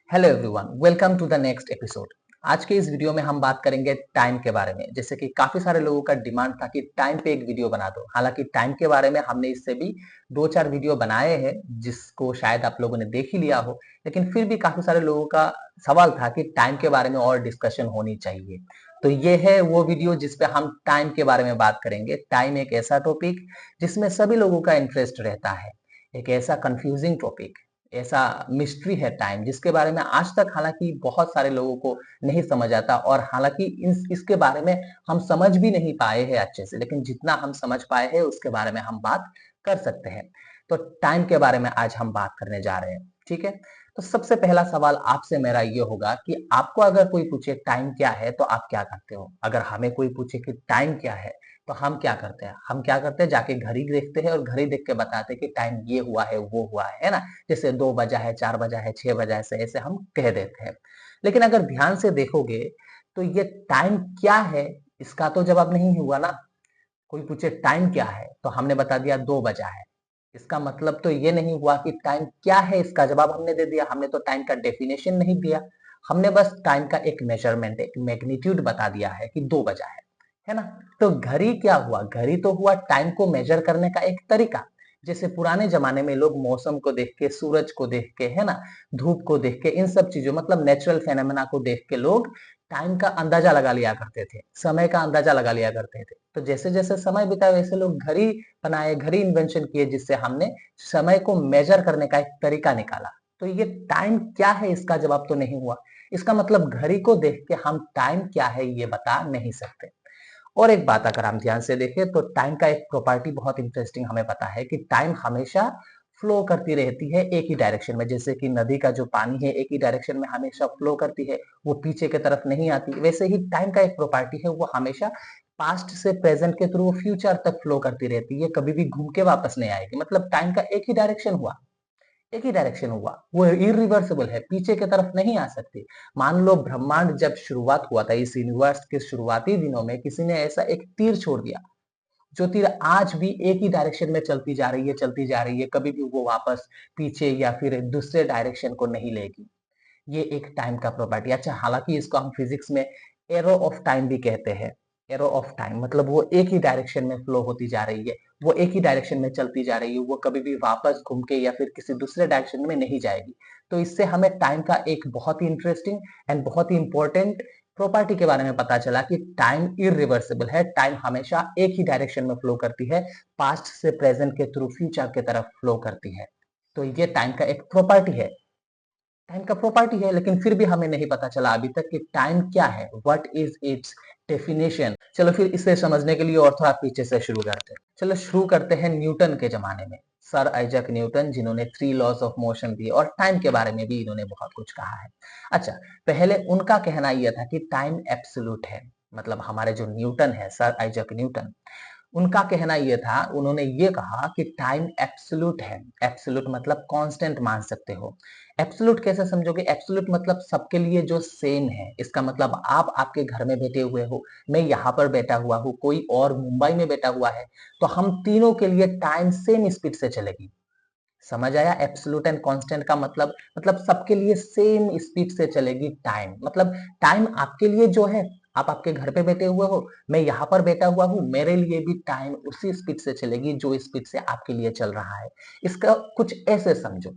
Hello everyone, welcome to the next episode. आज के इस वीडियो में हम बात करेंगे टाइम के बारे में। जैसे कि काफी सारे लोगों का डिमांड था कि टाइम पे एक वीडियो बना दो। हालांकि टाइम के बारे में हमने इससे भी दो चार वीडियो बनाए हैं, जिसको शायद आप लोगों ने देख ही लिया हो, लेकिन फिर भी काफी सारे लोगों का सवाल था कि टाइम के बारे में और डिस्कशन होनी चाहिए। तो ये है वो वीडियो जिसपे हम टाइम के बारे में बात करेंगे। टाइम एक ऐसा टॉपिक जिसमें सभी लोगों का इंटरेस्ट रहता है, एक ऐसा कंफ्यूजिंग टॉपिक, ऐसा मिस्ट्री है टाइम, जिसके बारे में आज तक हालांकि बहुत सारे लोगों को नहीं समझ आता। और हालांकि इसके बारे में हम समझ भी नहीं पाए हैं अच्छे से, लेकिन जितना हम समझ पाए हैं उसके बारे में हम बात कर सकते हैं। तो टाइम के बारे में आज हम बात करने जा रहे हैं, ठीक है। तो सबसे पहला सवाल आपसे मेरा ये होगा कि आपको अगर कोई पूछे टाइम क्या है तो आप क्या करते हो। अगर हमें कोई पूछे कि टाइम क्या है तो हम क्या करते हैं? हम क्या करते हैं, जाके घड़ी देखते हैं और घड़ी देख के बताते हैं कि टाइम ये हुआ है, वो हुआ है ना। जैसे 2 बजा है, 4 बजा है, 6 बजा है, ऐसे ऐसे हम कह देते हैं। लेकिन अगर ध्यान से देखोगे तो ये टाइम क्या है, इसका तो जवाब नहीं हुआ ना। कोई पूछे टाइम क्या है तो हमने बता दिया 2 बजा है। इसका मतलब तो ये नहीं हुआ कि टाइम क्या है, इसका जवाब हमने दे दिया। हमने तो टाइम का डेफिनेशन नहीं दिया। हमने बस टाइम का एक मेजरमेंट, एक मैग्नीट्यूड बता दिया है कि 2 बजा है ना। तो घड़ी क्या हुआ? घड़ी तो हुआ टाइम को मेजर करने का एक तरीका। जैसे पुराने जमाने में लोग मौसम को देख के, सूरज को देख के, है ना, धूप को देख के, इन सब चीजों मतलब नेचुरल फेनोमेना को देख के लोग टाइम का अंदाजा लगा लिया करते थे, समय का अंदाजा लगा लिया करते थे। तो जैसे जैसे समय बीता वैसे लोग घड़ी बनाए, घड़ी इन्वेंशन किए, जिससे हमने समय को मेजर करने का एक तरीका निकाला। तो ये टाइम क्या है, इसका जवाब तो नहीं हुआ। इसका मतलब घड़ी को देख के हम टाइम क्या है ये बता नहीं सकते। और एक बात अगर हम ध्यान से देखें तो टाइम का एक प्रॉपर्टी बहुत इंटरेस्टिंग हमें पता है कि टाइम हमेशा फ्लो करती रहती है एक ही डायरेक्शन में। जैसे कि नदी का जो पानी है एक ही डायरेक्शन में हमेशा फ्लो करती है, वो पीछे की तरफ नहीं आती। वैसे ही टाइम का एक प्रॉपर्टी है, वो हमेशा पास्ट से प्रेजेंट के थ्रू फ्यूचर तक फ्लो करती रहती है, कभी भी घूम के वापस नहीं आएगी। मतलब टाइम का एक ही डायरेक्शन हुआ, एक ही डायरेक्शन हुआ, वो इरिवर्सिबल है, पीछे की तरफ नहीं आ सकती। मान लो ब्रह्मांड जब शुरुआत हुआ था, इस यूनिवर्स के शुरुआती दिनों में किसी ने ऐसा एक तीर छोड़ दिया, जो तीर आज भी एक ही डायरेक्शन में चलती जा रही है, चलती जा रही है, कभी भी वो वापस पीछे या फिर दूसरे डायरेक्शन को नहीं लेगी। ये एक टाइम का प्रॉपर्टी। अच्छा, हालांकि इसको हम फिजिक्स में एरो ऑफ टाइम भी कहते हैं। एरो ऑफ टाइम मतलब वो एक ही डायरेक्शन में फ्लो होती जा रही है, वो एक ही डायरेक्शन में चलती जा रही है, वो कभी भी वापस घूम के या फिर किसी दूसरे डायरेक्शन में नहीं जाएगी। तो इससे हमें टाइम का एक बहुत ही इंटरेस्टिंग एंड बहुत ही इंपॉर्टेंट प्रॉपर्टी के बारे में पता चला कि टाइम इरिवर्सिबल है। टाइम हमेशा एक ही डायरेक्शन में फ्लो करती है, पास्ट से प्रेजेंट के थ्रू फ्यूचर की तरफ फ्लो करती है। तो ये टाइम का एक प्रॉपर्टी है, टाइम का प्रॉपर्टी है। लेकिन फिर भी हमें नहीं पता चला अभी तक कि टाइम क्या है, व्हाट इज इट्स डेफिनेशन। चलो फिर इसे समझने के लिए और थोड़ा पीछे से शुरू करते हैं। चलो शुरू करते हैं न्यूटन के जमाने में। सर आइजैक न्यूटन, जिन्होंने 3 लॉज ऑफ मोशन दिए और टाइम के बारे में भी इन्होंने बहुत कुछ कहा है। अच्छा, पहले उनका कहना यह था कि टाइम एब्सोल्यूट है। मतलब हमारे जो न्यूटन है, सर आइजैक न्यूटन, उनका कहना ये था, उन्होंने ये कहा कि टाइम एब्सोल्यूट है। एब्सोल्यूट मतलब कांस्टेंट मान सकते हो। एब्सोल्यूट कैसे समझोगे? एब्सोल्यूट मतलब सबके लिए जो सेम है। इसका मतलब आप आपके घर में बैठे हुए हो, मैं यहाँ पर बैठा हुआ हूँ, कोई और मुंबई में बैठा हुआ है, तो हम तीनों के लिए टाइम सेम स्पीड से चलेगी। समझ आया? एब्सोल्यूट एंड कांस्टेंट का मतलब सबके लिए सेम स्पीड से चलेगी टाइम। मतलब टाइम आपके लिए जो है, आप आपके घर पे बैठे हुए हो, मैं यहाँ पर बैठा हुआ हूँ, मेरे लिए भी टाइम उसी स्पीड से चलेगी जो स्पीड से आपके लिए चल रहा है। इसका कुछ ऐसे समझो।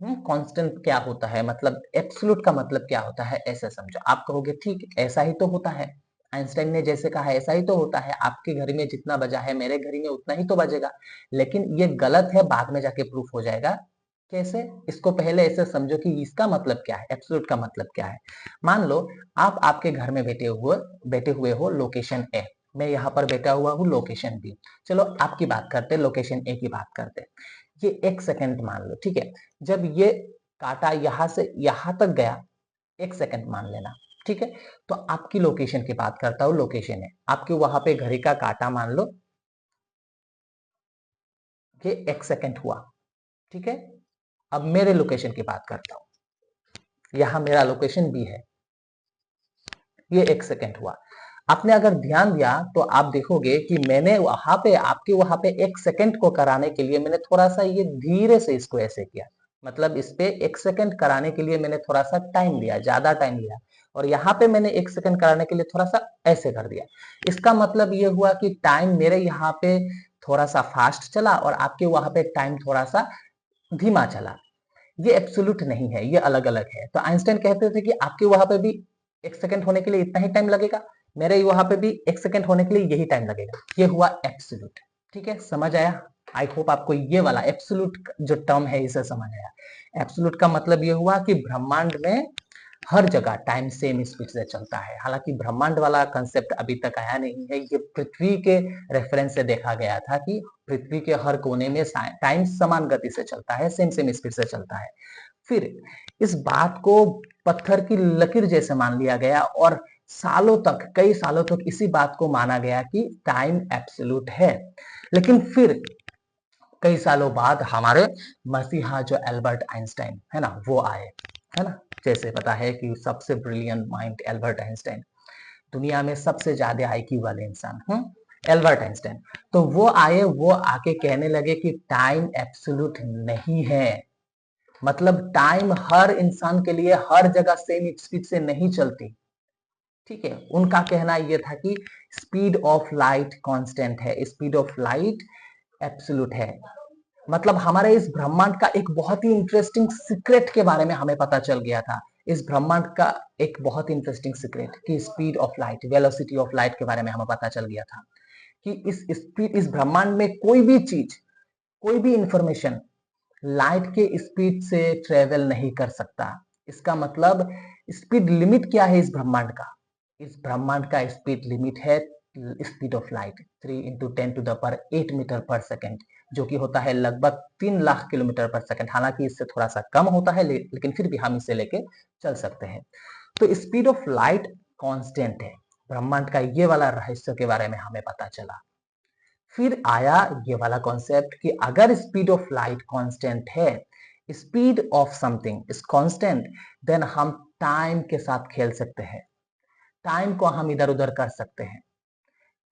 कांस्टेंट क्या होता है, मतलब एब्सोल्यूट का मतलब क्या होता है, ऐसे समझो। आप कहोगे ठीक, ऐसा ही तो होता है, आइंस्टाइन ने जैसे कहा ऐसा ही तो होता है, आपके घर में जितना बजा है मेरे घर में उतना ही तो बजेगा। लेकिन ये गलत है, बाद में जाके प्रूफ हो जाएगा। कैसे? इसको पहले ऐसे समझो कि इसका मतलब क्या है, एब्सोल्यूट का मतलब क्या है। मान लो आप आपके घर में बैठे हुए हो लोकेशन ए, मैं यहाँ पर बैठा हुआ हूँ लोकेशन बी। चलो आपकी बात करते हैं, लोकेशन ए की बात करते हैं। ये 1 सेकंड मान लो, ठीक है। जब ये काटा यहां से यहां तक गया, 1 सेकंड मान लेना, ठीक है। तो आपकी लोकेशन की बात करता हूँ, लोकेशन है आपके, वहां पे घड़ी का काटा मान लो कि 1 सेकंड हुआ, ठीक है। अब मेरे लोकेशन की बात करता हूँ, यहां मेरा लोकेशन बी है, ये 1 सेकंड हुआ। आपने अगर ध्यान दिया तो आप देखोगे कि मैंने वहां पे, आपके वहां पे 1 सेकंड को कराने के लिए मैंने थोड़ा सा ये धीरे से इसको ऐसे किया, मतलब इस पे 1 सेकंड कराने के लिए मैंने थोड़ा सा टाइम लिया, ज्यादा टाइम लिया, और यहाँ पे मैंने 1 सेकंड कराने के लिए थोड़ा सा ऐसे कर दिया। इसका मतलब ये हुआ कि टाइम मेरे यहाँ पे थोड़ा सा फास्ट चला और आपके वहां पे टाइम थोड़ा सा धीमा चला। ये एब्सोल्यूट नहीं है, ये अलग अलग है। तो आइंस्टाइन कहते थे कि आपके वहां पे भी 1 सेकंड होने के लिए इतना ही टाइम लगेगा, मेरे वहां पे भी 1 सेकंड होने के लिए यही टाइम लगेगा। ये हुआ एब्सोल्यूट। ठीक है, समझ आया? आई होप आपको ये वाला एब्सोल्यूट जो टर्म है इसे समझ आया। एब्सोल्यूट का मतलब ये हुआ कि ब्रह्मांड में हर जगह टाइम सेम स्पीड से चलता है। हालांकि ब्रह्मांड वाला कंसेप्ट अभी तक आया नहीं है, ये पृथ्वी के रेफरेंस से देखा गया था कि पृथ्वी के हर कोने में टाइम समान गति से चलता है, सेम सेम स्पीड से चलता है। फिर इस बात को पत्थर की लकीर जैसे मान लिया गया और सालों तक, कई सालों तक इसी बात को माना गया कि टाइम एब्सोल्यूट है। लेकिन फिर कई सालों बाद हमारे मसीहा जो एल्बर्ट आइंस्टाइन है ना, वो आए, है ना। जैसे पता है कि सबसे ब्रिलियंट माइंड एल्बर्ट आइंस्टाइन, दुनिया में सबसे ज्यादा आईक्यू वाले इंसान, एल्बर्ट आइंस्टाइन। तो वो आए, वो आके कहने लगे कि टाइम एब्सोल्यूट नहीं है। मतलब टाइम हर इंसान के लिए हर जगह सेम स्पीड से नहीं चलती। ठीक है, उनका कहना यह था कि स्पीड ऑफ लाइट कांस्टेंट है, स्पीड ऑफ लाइट एब्सोल्यूट है। मतलब हमारे इस ब्रह्मांड का एक बहुत ही इंटरेस्टिंग सीक्रेट के बारे में हमें पता चल गया था। इस ब्रह्मांड का एक बहुत इंटरेस्टिंग सीक्रेट कि speed of light, velocity of light के बारे में हमें पता चल गया था कि इस स्पीड, इस ब्रह्मांड में कोई भी चीज, कोई भी इंफॉर्मेशन लाइट के स्पीड से ट्रेवल नहीं कर सकता। इसका मतलब स्पीड लिमिट क्या है इस ब्रह्मांड का? इस ब्रह्मांड का स्पीड लिमिट है स्पीड ऑफ लाइट 3 × 10⁸ मीटर पर सेकेंड, जो कि होता है लगभग 3 लाख किलोमीटर पर सेकेंड। हालांकि इससे थोड़ा सा कम होता है, लेकिन फिर भी हम इसे लेके चल सकते हैं। तो स्पीड ऑफ लाइट कांस्टेंट है। ब्रह्मांड का ये वाला रहस्य के बारे में हमें पता चला। फिर आया ये वाला कॉन्सेप्ट कि अगर स्पीड ऑफ लाइट कांस्टेंट है, speed of something is constant, then हम टाइम के साथ खेल सकते हैं, टाइम को हम इधर उधर कर सकते हैं।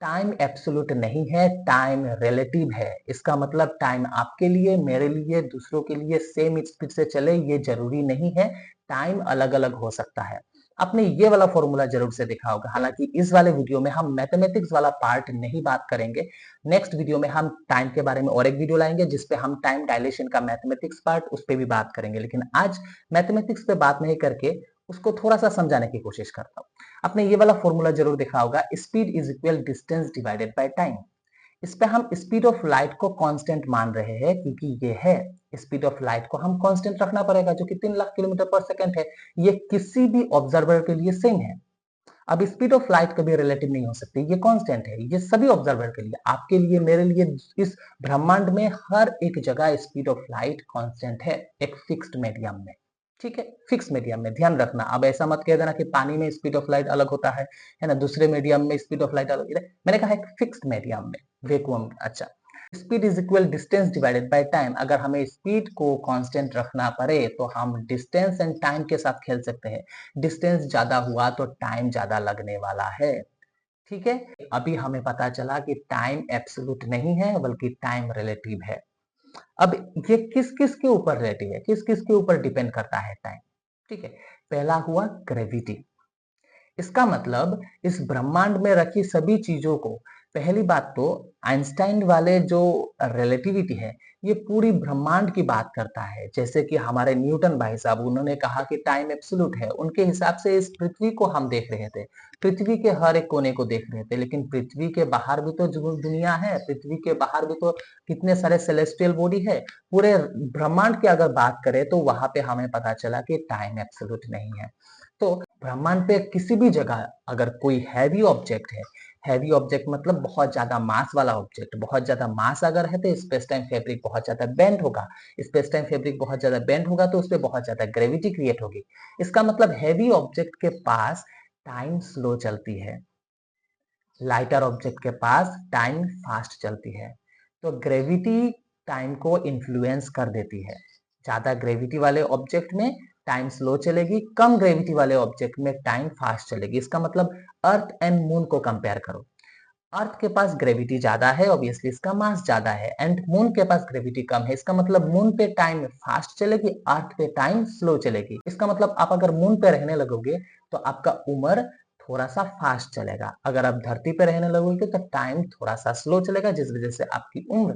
टाइम एब्सोल्यूट नहीं है, टाइम रिलेटिव है। इसका मतलब टाइम आपके लिए, मेरे लिए, दूसरों के लिए सेम स्पीड से चले ये जरूरी नहीं है, टाइम अलग अलग हो सकता है। आपने ये वाला फॉर्मूला जरूर से देखा होगा। हालांकि इस वाले वीडियो में हम मैथमेटिक्स वाला पार्ट नहीं बात करेंगे। नेक्स्ट वीडियो में हम टाइम के बारे में और एक वीडियो लाएंगे जिसपे हम टाइम डायलेशन का मैथमेटिक्स पार्ट उस पर भी बात करेंगे। लेकिन आज मैथमेटिक्स पे बात नहीं करके उसको थोड़ा सा समझाने की कोशिश करता हूँ। आपने ये वाला फॉर्मूला जरूर देखा होगा, speed is equal distance divided by time. इस पे हम स्पीड ऑफ लाइट को कांस्टेंट मान रहे हैं क्योंकि ये है, स्पीड ऑफ लाइट को हम कांस्टेंट रखना पड़ेगा जो कि 3 लाख किलोमीटर पर सेकंड है। ये किसी भी ऑब्जर्वर के लिए सेम है। अब स्पीड ऑफ लाइट कभी रिलेटिव नहीं हो सकती, ये कांस्टेंट है, ये सभी ऑब्जर्वर के लिए, आपके लिए, मेरे लिए, इस ब्रह्मांड में हर एक जगह स्पीड ऑफ लाइट कांस्टेंट है, एक फिक्स्ड मीडियम में। ठीक है, फिक्स मीडियम में ध्यान रखना। अब ऐसा मत कह देना कि पानी में स्पीड ऑफ लाइट अलग होता है ना, दूसरे मीडियम में स्पीड ऑफ लाइट अलग। मैंने कहा है फिक्स्ड मीडियम में, वैक्यूम। अच्छा, speed is equal distance divided by time. अगर हमें स्पीड को कांस्टेंट रखना पड़े तो हम डिस्टेंस एंड टाइम के साथ खेल सकते हैं। डिस्टेंस ज्यादा हुआ तो टाइम ज्यादा लगने वाला है। ठीक है, अभी हमें पता चला कि टाइम एब्सोल्यूट नहीं है बल्कि टाइम रिलेटिव है। अब ये किस किस के ऊपर रिलेटिव है, किस किस के ऊपर डिपेंड करता है टाइम? ठीक है, पहला हुआ ग्रेविटी। इसका मतलब इस ब्रह्मांड में रखी सभी चीजों को, पहली बात तो आइंस्टाइन वाले जो रिलेटिविटी है ये पूरी ब्रह्मांड की बात करता है। जैसे कि हमारे न्यूटन भाई साहब, उन्होंने कहा कि टाइम एब्सोल्यूट है, उनके हिसाब से इस पृथ्वी को हम देख रहे थे, पृथ्वी के हर एक कोने को देख रहे थे। लेकिन पृथ्वी के बाहर भी तो जो दुनिया है, पृथ्वी के बाहर भी तो कितने सारे सेलेस्टियल बॉडी है। पूरे ब्रह्मांड की अगर बात करें तो वहां पे हमें पता चला कि टाइम एब्सोल्यूट नहीं है। तो ब्रह्मांड पे किसी भी जगह अगर कोई हैवी ऑब्जेक्ट है, हैवी ऑब्जेक्ट मतलब बहुत ज्यादा मास वाला ऑब्जेक्ट, बहुत ज्यादा मास अगर है तो स्पेस टाइम फैब्रिक बहुत ज्यादा बेंड होगा। स्पेस टाइम फैब्रिक बहुत ज्यादा बेंड होगा तो उसपे बहुत ज्यादा ग्रेविटी क्रिएट होगी। इसका मतलब हैवी ऑब्जेक्ट के पास टाइम स्लो चलती है, लाइटर ऑब्जेक्ट के पास टाइम फास्ट चलती है। तो ग्रेविटी टाइम को इन्फ्लुएंस कर देती है। ज्यादा ग्रेविटी वाले ऑब्जेक्ट में टाइम स्लो चलेगी, कम ग्रेविटी वाले ऑब्जेक्ट में टाइम फास्ट चलेगी। इसका मतलब अर्थ एंड मून को कंपेयर करो। अर्थ के पास ग्रेविटी ज्यादा है, ऑब्वियसली इसका मास ज्यादा है, एंड मून के पास ग्रेविटी कम है। इसका मतलब मून पे टाइम फास्ट चलेगी, अर्थ पे टाइम स्लो चलेगी। इसका मतलब आप अगर मून पे रहने लगोगे तो आपका उम्र थोड़ा सा फास्ट चलेगा, अगर आप धरती पे रहने लगोगे तो टाइम थोड़ा सा स्लो चलेगा, जिस वजह से आपकी उम्र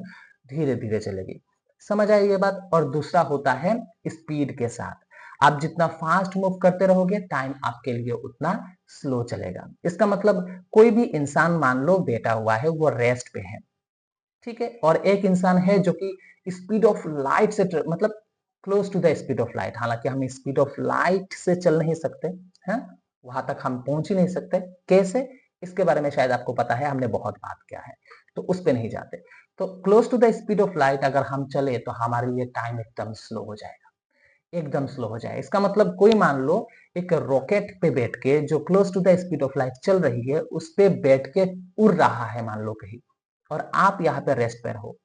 धीरे धीरे चलेगी। समझ आई ये बात। और दूसरा होता है स्पीड के साथ, आप जितना फास्ट मूव करते रहोगे टाइम आपके लिए उतना स्लो चलेगा। इसका मतलब कोई भी इंसान मान लो बैठा हुआ है, वो रेस्ट पे है, ठीक है, और एक इंसान है जो कि स्पीड ऑफ लाइट से मतलब close to the speed of light, हालांकि हम स्पीड ऑफ लाइट से चल नहीं सकते हैं, वहां तक हम पहुंच ही नहीं सकते। कैसे, इसके बारे में शायद आपको पता है, हमने बहुत बात किया है, तो उस पे नहीं जाते। तो close to the speed of light अगर हम चले तो हमारे लिए टाइम एकदम स्लो हो जाएगा, एकदम स्लो हो जाए। इसका मतलब कोई मान लो एक रॉकेट पे बैठ के जो close to the speed of light चल रही है, उस पे बैठ के उड़ रहा है मान लो कहीं, और आप यहाँ पे रेस्ट पे रहो,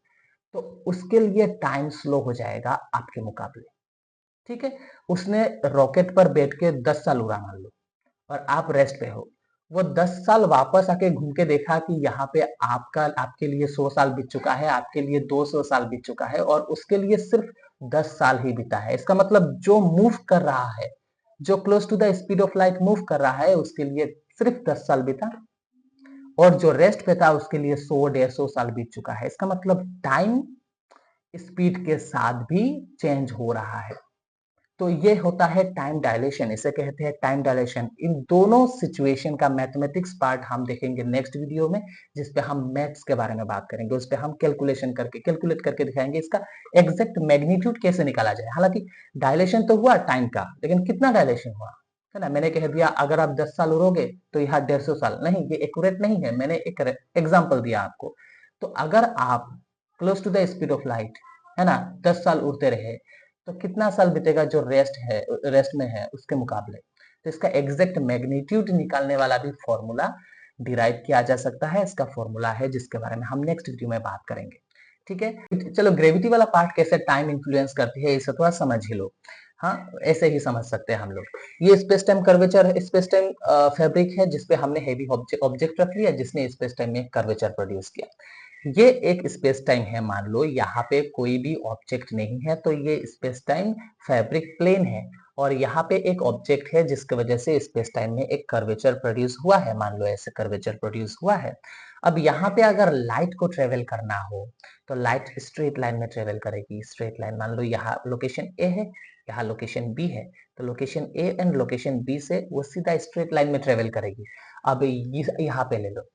तो उसके लिए टाइम स्लो हो जाएगा आपके मुकाबले, ठीक है। उसने रॉकेट पर बैठ के 10 साल उड़ा मान लो, और आप रेस्ट पे हो। वो 10 साल वापस आके घूम के देखा कि यहाँ पे आपके लिए 100 साल बीत चुका है, आपके लिए 200 साल बीत चुका है, और उसके लिए सिर्फ 10 साल ही बीता है। इसका मतलब जो मूव कर रहा है, जो close to the speed of light move कर रहा है, उसके लिए सिर्फ 10 साल बीता, और जो रेस्ट पे था उसके लिए 100 150 साल बीत चुका है। इसका मतलब टाइम स्पीड के साथ भी चेंज हो रहा है। तो ये होता है टाइम डायलेशन, इसे कहते हैं टाइम डायलेशन। इन दोनों सिचुएशन का मैथमेटिक्स पार्ट हम देखेंगे नेक्स्ट वीडियो में, जिस पे हम मैथ्स के बारे में बात करेंगे, उस पे हम कैलकुलेट करके दिखाएंगे इसका एग्जैक्ट मैग्नीट्यूड कैसे निकाला जाए। हालांकि डायलेशन तो हुआ टाइम का, लेकिन कितना डायलेशन हुआ, है ना। मैंने कह दिया अगर आप 10 साल उड़ोगे तो यहाँ 150 साल, नहीं, ये एक्यूरेट नहीं है, मैंने एक एग्जाम्पल दिया आपको। तो अगर आप close to the speed of light, है ना, 10 साल उड़ते रहे, तो कितना साल बीतेगा जो रेस्ट में है उसके मुकाबले। तो इसका एग्जैक्ट मैग्नीट्यूड निकालने वाला भी फॉर्मूला डिराइव किया जा सकता है। इसका फॉर्मूला है जिसके बारे में हम नेक्स्ट वीडियो में बात करेंगे, ठीक है। चलो, ग्रेविटी वाला पार्ट कैसे टाइम इन्फ्लुएंस करती है इसे थोड़ा समझ ही लो। हाँ, ऐसे ही समझ सकते हैं हम लोग। ये स्पेस टाइम कर्वेचर है, स्पेस टाइम फैब्रिक है, जिसपे हमने हेवी ऑब्जेक्ट रख लिया, जिसने स्पेस टाइम में कर्वेचर प्रोड्यूस किया। ये एक स्पेस टाइम है, मान लो यहाँ पे कोई भी ऑब्जेक्ट नहीं है, तो ये स्पेस टाइम फैब्रिक प्लेन है, और यहाँ पे एक ऑब्जेक्ट है जिसकी वजह से स्पेस टाइम में एक कर्वेचर प्रोड्यूस हुआ है, मान लो ऐसे कर्वेचर प्रोड्यूस हुआ है। अब यहाँ पे अगर लाइट को ट्रेवल करना हो तो लाइट स्ट्रेट लाइन में ट्रेवल करेगी, स्ट्रेट लाइन। मान लो यहाँ लोकेशन ए है, यहाँ लोकेशन बी है, तो location A and location B से वो सीधा स्ट्रेट लाइन में ट्रेवल करेगी। अब यहाँ पे ले लो,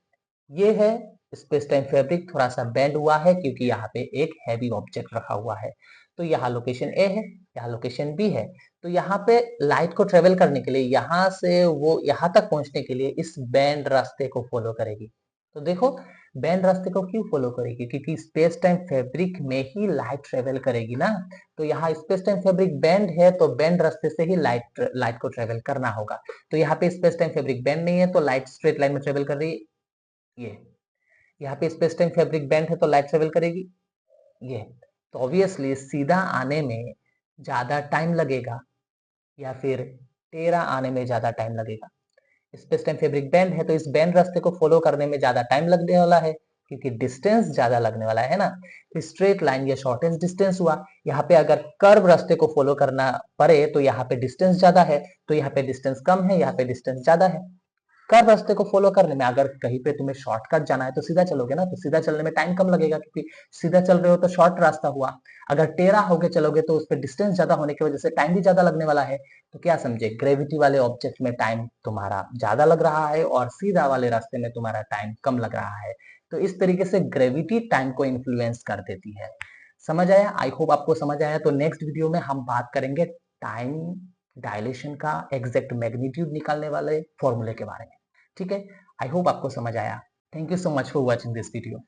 ये है स्पेस टाइम फैब्रिक, थोड़ा सा बेंड हुआ है क्योंकि यहाँ पे एक हैवी ऑब्जेक्ट रखा हुआ है। तो यहाँ लोकेशन ए है, यहाँ लोकेशन बी है। तो यहाँ पे लाइट को ट्रेवल करने के लिए, यहाँ से वो यहाँ तक पहुंचने के लिए इस बैंड रास्ते को फॉलो करेगी। तो देखो, बैंड रास्ते को क्यों फॉलो करेगी, क्योंकि स्पेस टाइम फैब्रिक में ही लाइट ट्रेवल करेगी ना। तो यहाँ स्पेस टाइम फैब्रिक बैंड है, तो बैंड रास्ते से ही लाइट को ट्रेवल करना होगा। तो यहाँ पे स्पेस टाइम फैब्रिक बैंड नहीं है, तो लाइट स्ट्रेट लाइन में ट्रेवल कर रही है। ये यहाँ पे स्पेस टाइम फैब्रिक बैंड है, तो लाइट ट्रेवल करेगी ये। तो ऑब्वियसली सीधा आने में ज्यादा टाइम लगेगा, या फिर टेढ़ा आने में ज्यादा टाइम लगेगा। स्पेस टाइम फैब्रिक बैंड है, तो इस बैंड रास्ते को फॉलो करने में ज्यादा टाइम लगने वाला है, क्योंकि डिस्टेंस ज्यादा लगने वाला है ना। स्ट्रेट लाइन ये शॉर्टेस्ट डिस्टेंस हुआ। यहाँ पे अगर कर्व रास्ते को फॉलो करना पड़े तो यहाँ पे डिस्टेंस ज्यादा है, तो यहाँ पे डिस्टेंस कम है, यहाँ पे डिस्टेंस ज्यादा है। कर्व रास्ते को फॉलो करने में, अगर कहीं पे तुम्हें शॉर्टकट जाना है तो सीधा चलोगे ना, तो सीधा चलने में टाइम कम लगेगा, क्योंकि सीधा चल रहे हो तो शॉर्ट रास्ता हुआ। अगर टेढ़ा होके चलोगे तो उस पर डिस्टेंस ज्यादा होने की वजह से टाइम भी ज्यादा लगने वाला है। तो क्या समझे, ग्रेविटी वाले ऑब्जेक्ट में टाइम तुम्हारा ज्यादा लग रहा है, और सीधा वाले रास्ते में तुम्हारा टाइम कम लग रहा है। तो इस तरीके से ग्रेविटी टाइम को इन्फ्लुएंस कर देती है। समझ आया? आई होप आपको समझ आया। तो नेक्स्ट वीडियो में हम बात करेंगे टाइम डायलेशन का एग्जैक्ट मैग्नीट्यूड निकालने वाले फॉर्मूले के बारे में, ठीक है। आई होप आपको समझ आया। Thank you so much for watching this video.